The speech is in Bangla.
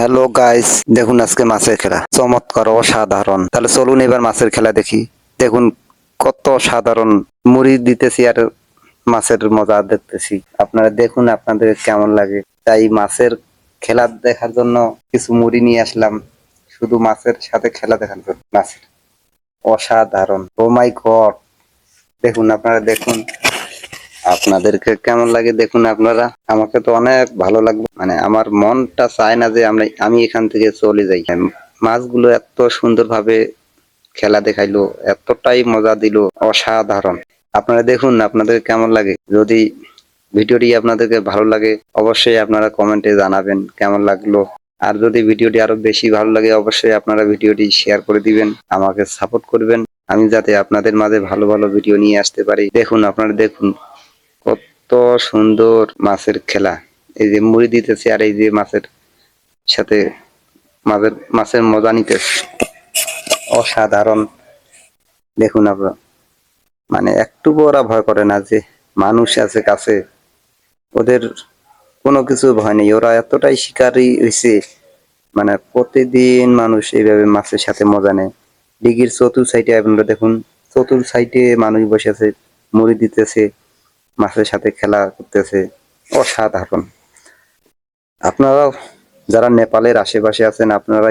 হ্যালো গাইস, দেখুন আজকে মাছের খেলা চমৎকার অসাধারণ। তাহলে চলুন এবার মাছের খেলা দেখি। দেখুন কত সাধারণ মুড়ি দিতেছি আর মাছের মজা দেখতেছি। আপনারা দেখুন আপনাদের কেমন লাগে। তাই মাছের খেলা দেখার জন্য কিছু মুড়ি নিয়ে আসলাম, শুধু মাছের সাথে খেলা দেখার জন্য। মাছের অসাধারণ, ও মাই গড। দেখুন আপনারা দেখুন, আপনাদেরকে কেমন লাগে দেখুন আপনারা। আমাকে তো অনেক ভালো লাগবে, মানে আমার মনটা চায় না যে আমি এখান থেকে চলে যাই। মাছগুলো এত সুন্দরভাবে খেলা দেখাইলো, এতটাই মজা দিল, অসাধারণ। আপনারা দেখুন আপনাদের কেমন লাগে। যদি ভিডিওটি আপনাদেরকে ভালো লাগে অবশ্যই আপনারা কমেন্টে জানাবেন কেমন লাগলো। আর যদি ভিডিওটি আরো বেশি ভালো লাগে অবশ্যই আপনারা ভিডিওটি শেয়ার করে দিবেন, আমাকে সাপোর্ট করবেন, আমি যাতে আপনাদের মাঝে ভালো ভালো ভিডিও নিয়ে আসতে পারি। দেখুন আপনারা দেখুন কত সুন্দর মাছের খেলা। এই যে মুড়ি দিতেছে আর এই যে মাছের সাথে মাছের মজা নিতেছে, অসাধারণ। দেখুন আপনারা, মানে একটু ওরা ভয় করে না যে মানুষ আছে কাছে, ওদের কোনো কিছু ভয় নেই, ওরা এতটাই শিকারী হয়েছে। মানে প্রতিদিন মানুষ এইভাবে মাছের সাথে মজা নেয়। দিঘির চতুর সাইডে আপনারা দেখুন, চতুর সাইডে মানুষ বসে আছে, মুড়ি দিতেছে, মাছের সাথে খেলা করতেছে, অসাধারণ। আপনারাও যারা নেপালের আশেপাশে আছেন আপনারা